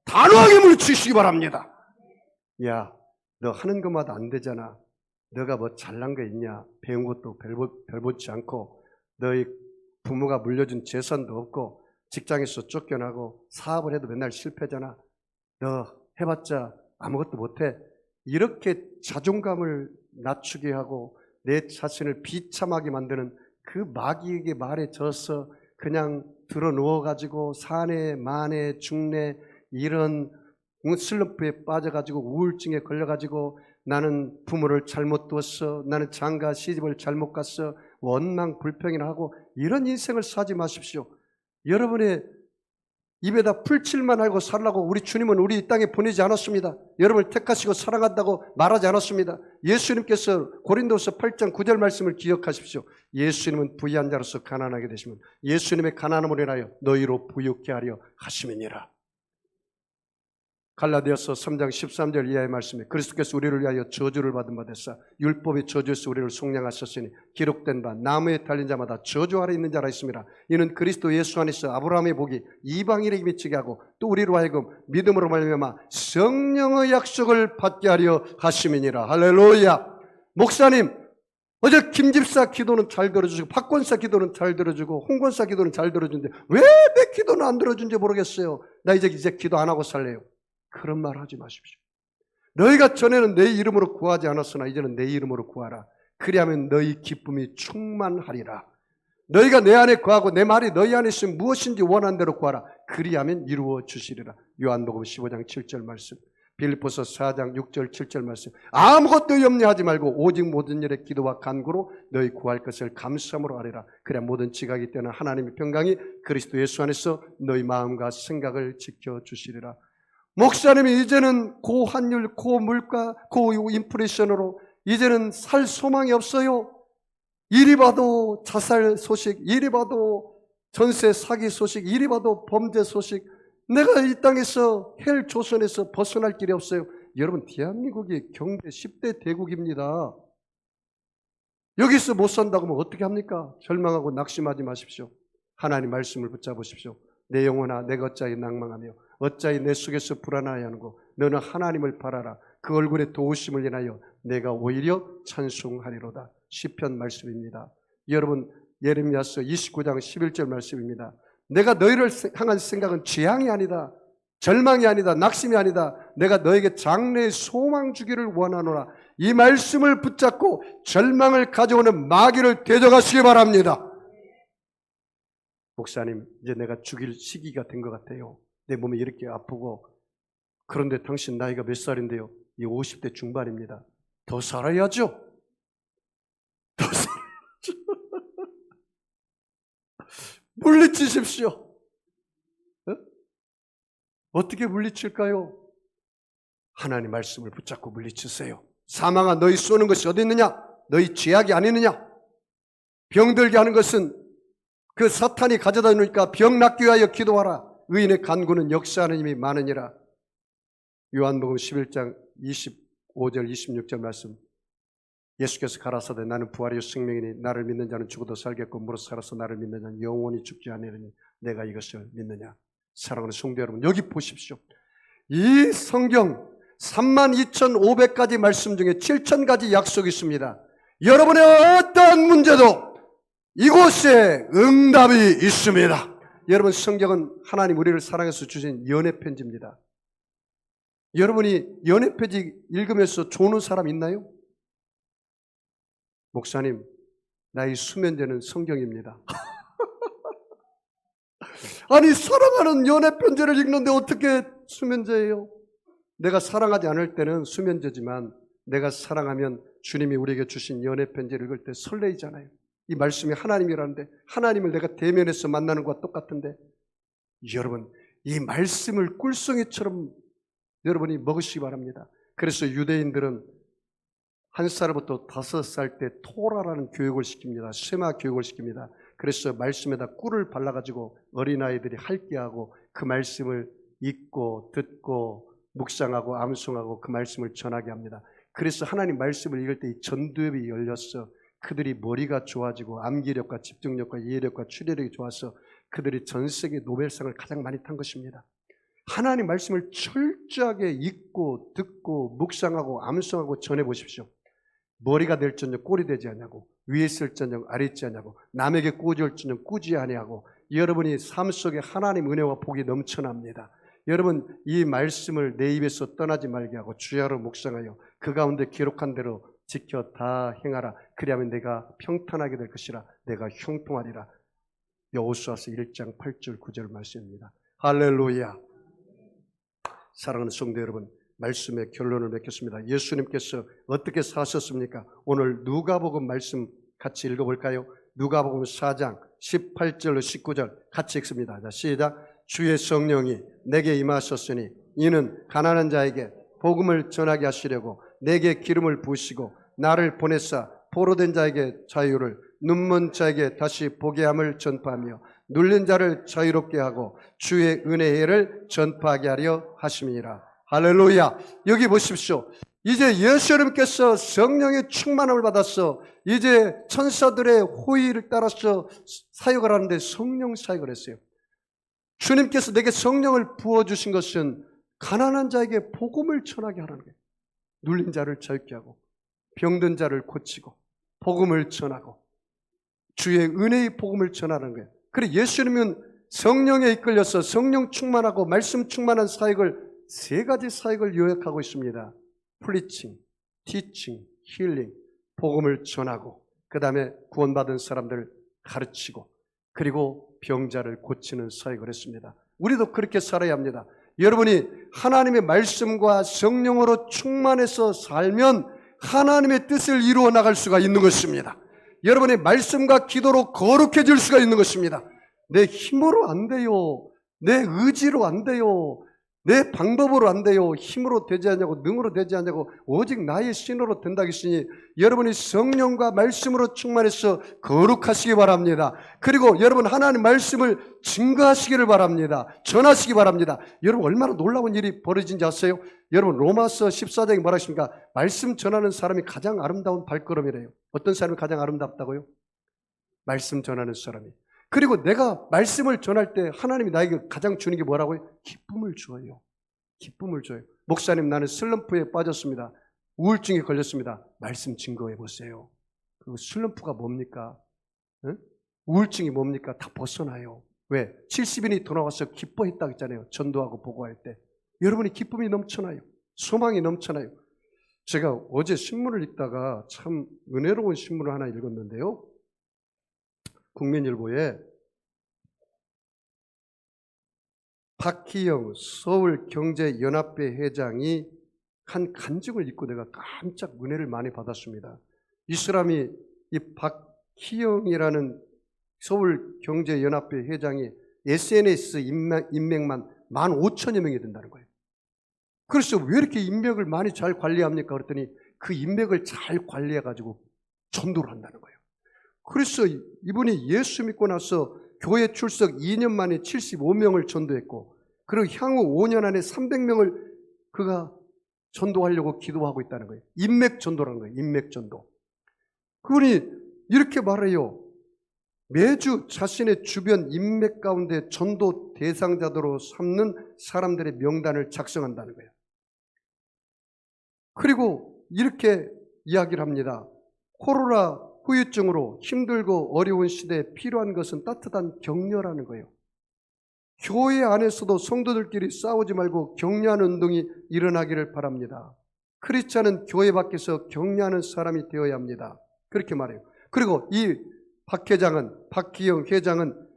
단호하게 물리치시기 바랍니다. 야, 너 하는 것마다 안 되잖아. 너가 뭐 잘난 거 있냐? 배운 것도 별보지 않고 너희 부모가 물려준 재산도 없고 직장에서 쫓겨나고 사업을 해도 맨날 실패잖아. 너 해봤자 아무것도 못해. 이렇게 자존감을 낮추게 하고 내 자신을 비참하게 만드는 그 마귀에게 말에 져서 그냥 들어 누워가지고 사내, 만에, 중내 이런 슬럼프에 빠져가지고 우울증에 걸려가지고 나는 부모를 잘못 두었어. 나는 장가 시집을 잘못 갔어. 원망 불평이나 하고 이런 인생을 사지 마십시오. 여러분의 입에다 풀칠만 알고 살라고 우리 주님은 우리 이 땅에 보내지 않았습니다. 여러분을 택하시고 사랑한다고 말하지 않았습니다. 예수님께서 고린도서 8장 9절 말씀을 기억하십시오. 예수님은 부유한 자로서 가난하게 되시면 예수님의 가난함을 인하여 너희로 부유케 하려 하심이니라. 갈라디아서 3장 13절 이하의 말씀에 그리스도께서 우리를 위하여 저주를 받은 바 되사 율법의 저주에서 우리를 속량하셨으니 기록된 바 나무에 달린 자마다 저주 아래 있는 자라 있습니다. 이는 그리스도 예수 안에서 아브라함의 복이 이방인에게 미치게 하고 또 우리로 하여금 믿음으로 말미암아 성령의 약속을 받게 하려 하심이니라. 할렐루야. 목사님, 어제 김집사 기도는 잘 들어주시고 박권사 기도는 잘 들어주고 홍권사 기도는 잘 들어주는데 왜 내 기도는 안 들어준지 모르겠어요. 나 이제 기도 안 하고 살래요. 그런 말 하지 마십시오. 너희가 전에는 내 이름으로 구하지 않았으나 이제는 내 이름으로 구하라. 그리하면 너희 기쁨이 충만하리라. 너희가 내 안에 구하고 내 말이 너희 안에 있으면 무엇인지 원하는 대로 구하라. 그리하면 이루어 주시리라. 요한복음 15장 7절 말씀, 빌립보서 4장 6절 7절 말씀. 아무것도 염려하지 말고 오직 모든 일에 기도와 간구로 너희 구할 것을 감사함으로 하리라. 그래야 모든 지각이 때는 하나님의 평강이 그리스도 예수 안에서 너희 마음과 생각을 지켜주시리라. 목사님이 이제는 고환율, 고물가, 고인플레이션으로 이제는 살 소망이 없어요. 이리 봐도 자살 소식, 이리 봐도 전세 사기 소식, 이리 봐도 범죄 소식. 내가 이 땅에서 헬 조선에서 벗어날 길이 없어요. 여러분, 대한민국이 경제 10대 대국입니다. 여기서 못 산다고 하면 어떻게 합니까? 절망하고 낙심하지 마십시오. 하나님 말씀을 붙잡으십시오. 내 영혼아 내가 어찌하여 낭망하며 어찌하여 내 속에서 불안하여하는고 너는 하나님을 바라라. 그 얼굴에 도우심을 인하여 내가 오히려 찬송하리로다. 시편 말씀입니다. 여러분 예레미야서 29장 11절 말씀입니다. 내가 너희를 향한 생각은 재앙이 아니다. 절망이 아니다. 낙심이 아니다. 내가 너에게 장래의 소망 주기를 원하노라. 이 말씀을 붙잡고 절망을 가져오는 마귀를 대적하시기 바랍니다. 목사님, 이제 내가 죽일 시기가 된 것 같아요. 내 몸이 이렇게 아프고. 그런데 당신 나이가 몇 살인데요? 이 50대 중반입니다. 더 살아야죠. 더 살아야죠. 물리치십시오. 어? 어떻게 물리칠까요? 하나님 말씀을 붙잡고 물리치세요. 사망아 너희 쏘는 것이 어디 있느냐? 너희 죄악이 아니느냐? 병들게 하는 것은 그 사탄이 가져다 놓으니까 병 낫기 위하여 기도하라. 의인의 간구는 역사하는 힘이 많으니라. 요한복음 11장 25절 26절 말씀. 예수께서 가라사대 나는 부활이요 생명이니 나를 믿는 자는 죽어도 살겠고 무릇 살아서 나를 믿는 자는 영원히 죽지 아니하리니 내가 이것을 믿느냐. 사랑하는 성도 여러분, 여기 보십시오. 이 성경 32,500가지 말씀 중에 7,000가지 약속이 있습니다. 여러분의 어떠한 문제도 이곳에 응답이 있습니다. 여러분, 성경은 하나님 우리를 사랑해서 주신 연애 편지입니다. 여러분이 연애 편지 읽으면서 좋은 사람 있나요? 목사님, 나의 수면제는 성경입니다. 아니, 사랑하는 연애 편지를 읽는데 어떻게 수면제예요? 내가 사랑하지 않을 때는 수면제지만 내가 사랑하면 주님이 우리에게 주신 연애 편지를 읽을 때 설레이잖아요. 이 말씀이 하나님이라는데 하나님을 내가 대면해서 만나는 것과 똑같은데 여러분, 이 말씀을 꿀송이처럼 여러분이 먹으시기 바랍니다. 그래서 유대인들은 1살부터 5살 때 토라라는 교육을 시킵니다. 쉐마 교육을 시킵니다. 그래서 말씀에다 꿀을 발라가지고 어린아이들이 할기하고 그 말씀을 읽고 듣고 묵상하고 암송하고 그 말씀을 전하게 합니다. 그래서 하나님 말씀을 읽을 때 이 전두엽이 열렸어. 그들이 머리가 좋아지고 암기력과 집중력과 이해력과 추리력이 좋아서 그들이 전 세계 노벨상을 가장 많이 탄 것입니다. 하나님 말씀을 철저하게 읽고 듣고 묵상하고 암송하고 전해보십시오. 머리가 될지언정 꼴이 되지 않냐고, 위에 있을지언정 아래 있지 않냐고, 남에게 꾸짖을지언정 꾸지 아니하고, 여러분이 삶 속에 하나님 은혜와 복이 넘쳐납니다. 여러분, 이 말씀을 내 입에서 떠나지 말게 하고 주야로 묵상하여 그 가운데 기록한 대로 지켜 다 행하라. 그리하면 내가 평탄하게 될 것이라. 내가 형통하리라. 여호수아서 1장 8절 9절 말씀입니다. 할렐루야. 사랑하는 성도 여러분, 말씀의 결론을 맺겠습니다. 예수님께서 어떻게 사셨습니까? 오늘 누가복음 말씀 같이 읽어볼까요? 누가복음 4장 18절로 19절 같이 읽습니다. 자, 시작. 주의 성령이 내게 임하셨으니 이는 가난한 자에게 복음을 전하게 하시려고 내게 기름을 부으시고 나를 보내사 포로된 자에게 자유를, 눈먼 자에게 다시 보게 함을 전파하며 눌린 자를 자유롭게 하고 주의 은혜의 해를 전파하게 하려 하심이니라. 할렐루야. 여기 보십시오. 이제 예수님께서 성령의 충만함을 받았어. 이제 천사들의 호의를 따라서 사역을 하는데 성령 사역을 했어요. 주님께서 내게 성령을 부어주신 것은 가난한 자에게 복음을 전하게 하라는 거예요. 눌린 자를 자유케 하고 병든 자를 고치고 복음을 전하고 주의 은혜의 복음을 전하는 거예요. 그래 예수님은 성령에 이끌려서 성령 충만하고 말씀 충만한 사역을 3가지 사역을 요약하고 있습니다. 프리칭, 티칭, 힐링, 복음을 전하고 그 다음에 구원받은 사람들 가르치고 그리고 병자를 고치는 사역을 했습니다. 우리도 그렇게 살아야 합니다. 여러분이 하나님의 말씀과 성령으로 충만해서 살면 하나님의 뜻을 이루어 나갈 수가 있는 것입니다. 여러분의 말씀과 기도로 거룩해질 수가 있는 것입니다. 내 힘으로 안 돼요. 내 의지로 안 돼요. 내 방법으로 안 돼요. 힘으로 되지 않냐고, 능으로 되지 않냐고, 오직 나의 신으로 된다 했으니 여러분이 성령과 말씀으로 충만해서 거룩하시기 바랍니다. 그리고 여러분 하나님 말씀을 증거하시기를 바랍니다. 전하시기 바랍니다. 여러분 얼마나 놀라운 일이 벌어진지 아세요? 여러분 로마서 14장에 뭐라 하십니까? 말씀 전하는 사람이 가장 아름다운 발걸음이래요. 어떤 사람이 가장 아름답다고요? 말씀 전하는 사람이. 그리고 내가 말씀을 전할 때 하나님이 나에게 가장 주는 게 뭐라고요? 기쁨을 줘요. 기쁨을 줘요. 목사님, 나는 슬럼프에 빠졌습니다. 우울증에 걸렸습니다. 말씀 증거해 보세요. 그 슬럼프가 뭡니까? 응? 우울증이 뭡니까? 다 벗어나요. 왜? 70인이 돌아와서 기뻐했다고 했잖아요. 전도하고 보고할 때. 여러분이 기쁨이 넘쳐나요. 소망이 넘쳐나요. 제가 어제 신문을 읽다가 참 은혜로운 신문을 하나 읽었는데요. 국민일보에 박희영 서울경제연합회 회장이 한 간증을 읽고 내가 깜짝 은혜를 많이 받았습니다. 이 사람이, 이 박희영이라는 서울경제연합회 회장이 SNS 인맥만 15,000여 명이 된다는 거예요. 그래서 왜 이렇게 인맥을 많이 잘 관리합니까? 그랬더니 그 인맥을 잘 관리해가지고 전도를 한다는 거예요. 그래서 이분이 예수 믿고 나서 교회 출석 2년 만에 75명을 전도했고, 그리고 향후 5년 안에 300명을 그가 전도하려고 기도하고 있다는 거예요. 인맥 전도라는 거예요. 인맥 전도. 그분이 이렇게 말해요. 매주 자신의 주변 인맥 가운데 전도 대상자들로 삼는 사람들의 명단을 작성한다는 거예요. 그리고 이렇게 이야기를 합니다. 코로나 후유증으로 힘들고 어려운 시대에 필요한 것은 따뜻한 격려라는 거예요. 교회 안에서도 성도들끼리 싸우지 말고 격려하는 운동이 일어나기를 바랍니다. 크리스찬은 교회 밖에서 격려하는 사람이 되어야 합니다. 그렇게 말해요. 그리고 이 박희영 회장은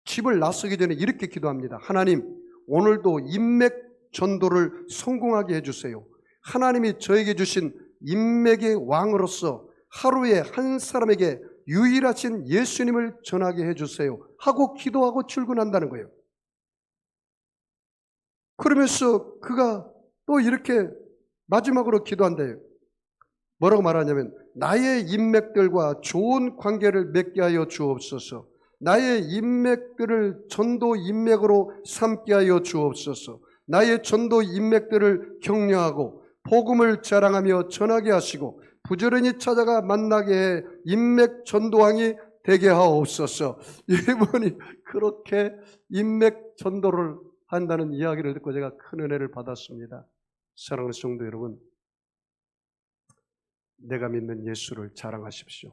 집을 나서기 전에 이렇게 기도합니다. 하나님, 오늘도 인맥 전도를 성공하게 해주세요. 하나님이 저에게 주신 인맥의 왕으로서 하루에 한 사람에게 유일하신 예수님을 전하게 해주세요 하고 기도하고 출근한다는 거예요. 그러면서 그가 또 이렇게 마지막으로 기도한대요. 뭐라고 말하냐면, 나의 인맥들과 좋은 관계를 맺게 하여 주옵소서. 나의 인맥들을 전도 인맥으로 삼게 하여 주옵소서. 나의 전도 인맥들을 격려하고 복음을 자랑하며 전하게 하시고 부지런히 찾아가 만나게 해 인맥 전도왕이 되게 하옵소서. 이분이 그렇게 인맥 전도를 한다는 이야기를 듣고 제가 큰 은혜를 받았습니다. 사랑하는 성도 여러분, 내가 믿는 예수를 자랑하십시오.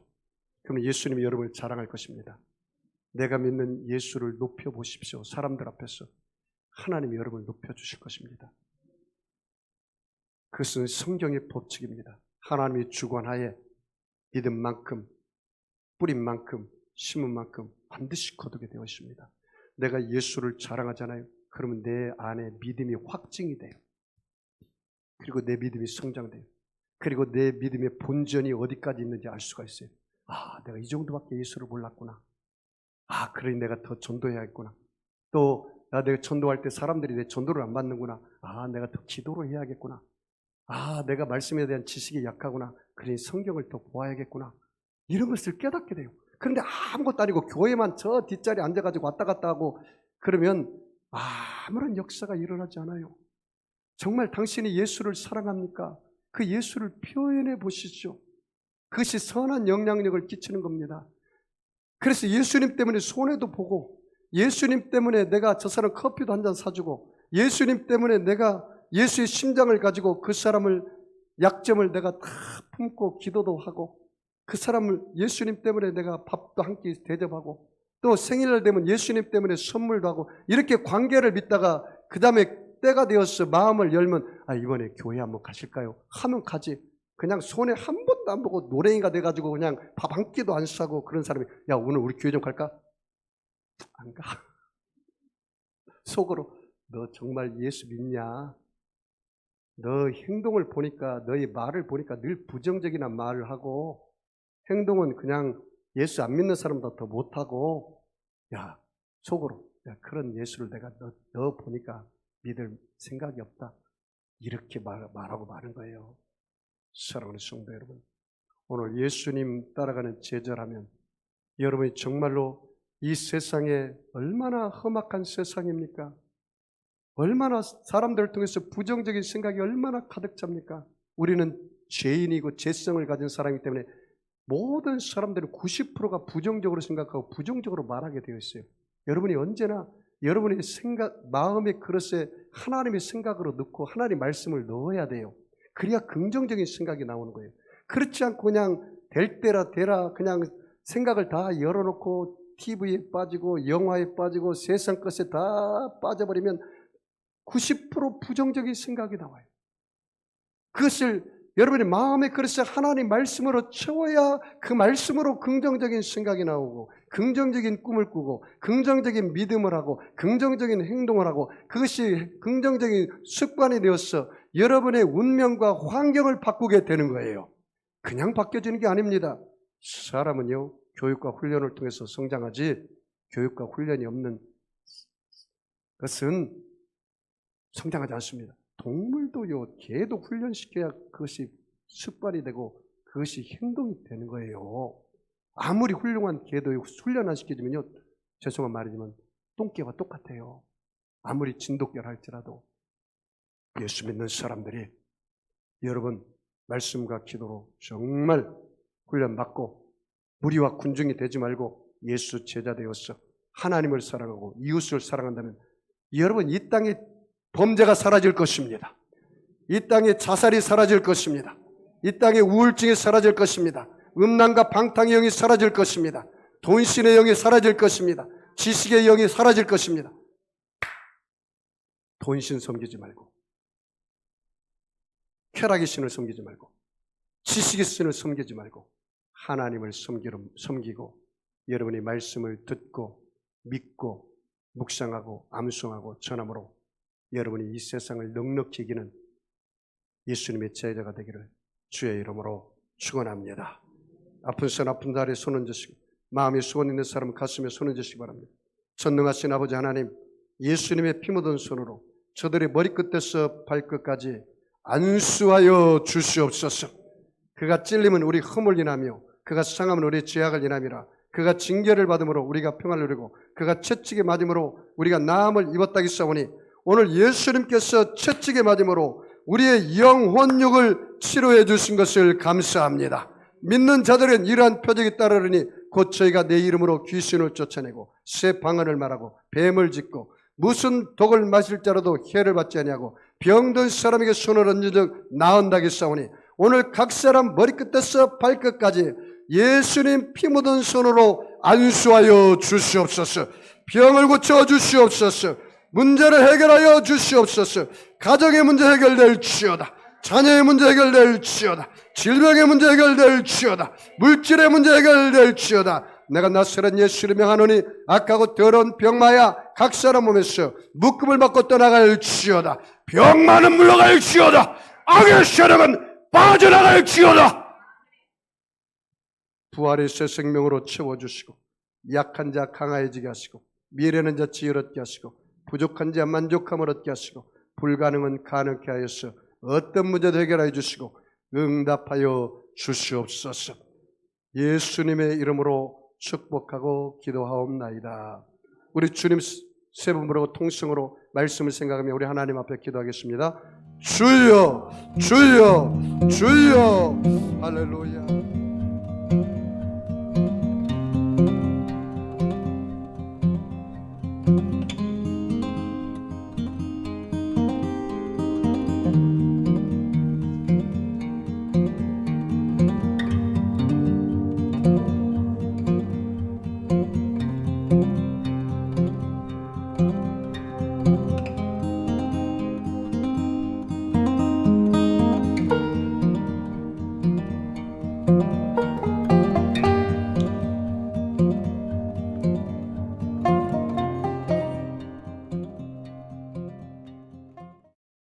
그러면 예수님이 여러분을 자랑할 것입니다. 내가 믿는 예수를 높여보십시오. 사람들 앞에서 하나님이 여러분을 높여주실 것입니다. 그것은 성경의 법칙입니다. 하나님이 주관하에 믿은 만큼, 뿌린 만큼, 심은 만큼 반드시 거두게 되어 있습니다. 내가 예수를 자랑하잖아요. 그러면 내 안에 믿음이 확증이 돼요. 그리고 내 믿음이 성장돼요. 그리고 내 믿음의 본전이 어디까지 있는지 알 수가 있어요. 아, 내가 이 정도밖에 예수를 몰랐구나. 아, 그러니 내가 더 전도해야겠구나. 또 내가 전도할 때 사람들이 내 전도를 안 받는구나. 아, 내가 더 기도를 해야겠구나. 아, 내가 말씀에 대한 지식이 약하구나. 그러니 성경을 더 보아야겠구나. 이런 것을 깨닫게 돼요. 그런데 아무것도 아니고 교회만 저 뒷자리에 앉아가지고 왔다 갔다 하고 그러면 아무런 역사가 일어나지 않아요. 정말 당신이 예수를 사랑합니까? 그 예수를 표현해 보시죠. 그것이 선한 영향력을 끼치는 겁니다. 그래서 예수님 때문에 손해도 보고, 예수님 때문에 내가 저 사람 커피도 한 잔 사주고, 예수님 때문에 내가 예수의 심장을 가지고 그 사람을, 약점을 내가 다 품고 기도도 하고, 그 사람을 예수님 때문에 내가 밥도 한 끼 대접하고, 또 생일날 되면 예수님 때문에 선물도 하고, 이렇게 관계를 믿다가 그 다음에 때가 되어서 마음을 열면 이번에 교회 한번 가실까요? 하면 가지. 그냥 손에 한 번도 안 보고 노랭이가 돼가지고 그냥 밥 한 끼도 안 사고 그런 사람이, 야, 오늘 우리 교회 좀 갈까? 안 가. 속으로, 너 정말 예수 믿냐? 너 행동을 보니까, 너의 말을 보니까 늘 부정적인 말을 하고, 행동은 그냥 예수 안 믿는 사람보다 더 못하고, 야, 속으로, 야, 그런 예수를 내가 너 보니까 믿을 생각이 없다. 이렇게 말하고 마는 거예요. 사랑하는 성도 여러분, 오늘 예수님 따라가는 제자라면 여러분이 정말로 이 세상에 얼마나 험악한 세상입니까? 얼마나 사람들을 통해서 부정적인 생각이 얼마나 가득 찹니까? 우리는 죄인이고 죄성을 가진 사람이기 때문에 모든 사람들은 90%가 부정적으로 생각하고 부정적으로 말하게 되어 있어요. 여러분이 언제나 여러분의 마음의 그릇에 하나님의 생각으로 넣고 하나님의 말씀을 넣어야 돼요. 그래야 긍정적인 생각이 나오는 거예요. 그렇지 않고 그냥 될 때라 되라 그냥 생각을 다 열어놓고 TV에 빠지고 영화에 빠지고 세상 것에 다 빠져버리면 90% 부정적인 생각이 나와요. 그것을 여러분의 마음의 그릇에 하나님 말씀으로 채워야 그 말씀으로 긍정적인 생각이 나오고 긍정적인 꿈을 꾸고 긍정적인 믿음을 하고 긍정적인 행동을 하고 그것이 긍정적인 습관이 되어서 여러분의 운명과 환경을 바꾸게 되는 거예요. 그냥 바뀌어지는 게 아닙니다. 사람은요, 교육과 훈련을 통해서 성장하지 교육과 훈련이 없는 것은 성장하지 않습니다. 동물도요, 개도 훈련시켜야 그것이 습관이 되고 그것이 행동이 되는 거예요. 아무리 훌륭한 개도 훈련 안 시켜주면요, 죄송한 말이지만 똥개와 똑같아요. 아무리 진돗개를 할지라도. 예수 믿는 사람들이 여러분 말씀과 기도로 정말 훈련받고 무리와 군중이 되지 말고 예수 제자 되어서 하나님을 사랑하고 이웃을 사랑한다면 여러분 이 땅에 범죄가 사라질 것입니다. 이 땅에 자살이 사라질 것입니다. 이 땅에 우울증이 사라질 것입니다. 음란과 방탕의 영이 사라질 것입니다. 돈신의 영이 사라질 것입니다. 지식의 영이 사라질 것입니다. 돈신 섬기지 말고 쾌락의 신을 섬기지 말고 지식의 신을 섬기지 말고 하나님을 섬기고 여러분이 말씀을 듣고 믿고 묵상하고 암송하고 전함으로 여러분이 이 세상을 넉넉히 이기는 예수님의 제자가 되기를 주의 이름으로 축원합니다. 아픈 손 아픈 다리에 손 얹으시고 마음에 소원 있는 사람은 가슴에 손 얹으시기 바랍니다. 전능하신 아버지 하나님, 예수님의 피 묻은 손으로 저들의 머리끝에서 발끝까지 안수하여 주시옵소서. 그가 찔림은 우리 흠을 인하며 그가 상함은 우리 죄악을 인함이라. 그가 징계를 받음으로 우리가 평안을 누리고 그가 채찍에 맞음으로 우리가 나음을 입었다기 싸우니 오늘 예수님께서 채찍에 맞음으로 우리의 영혼육을 치료해 주신 것을 감사합니다. 믿는 자들은 이러한 표적이 따르니 곧 저희가 내 이름으로 귀신을 쫓아내고 새 방언을 말하고 뱀을 짚고 무슨 독을 마실 자라도 해를 받지 아니하고 병든 사람에게 손을 얹은 적 나은다기 싸우니 오늘 각 사람 머리끝에서 발끝까지 예수님 피 묻은 손으로 안수하여 주시옵소서. 병을 고쳐 주시옵소서. 문제를 해결하여 주시옵소서. 가정의 문제 해결될지어다. 자녀의 문제 해결될지어다. 질병의 문제 해결될지어다. 물질의 문제 해결될지어다. 내가 나사렛 예수를 명하노니 악하고 더러운 병마야 각 사람 몸에서 묶음을 받고 떠나갈지어다. 병마는 물러갈지어다. 악의 세력은 빠져나갈지어다. 부활의 새 생명으로 채워주시고 약한 자 강화해지게 하시고 미래는 자 지혜를 얻게 하시고 부족한 자 만족함을 얻게 하시고 불가능은 가능케 하여서 어떤 문제도 해결해 주시고 응답하여 주시옵소서. 예수님의 이름으로 축복하고 기도하옵나이다. 우리 주님 세 번 부르고 통성으로 말씀을 생각하며 우리 하나님 앞에 기도하겠습니다. 주여 주여 주여 할렐루야.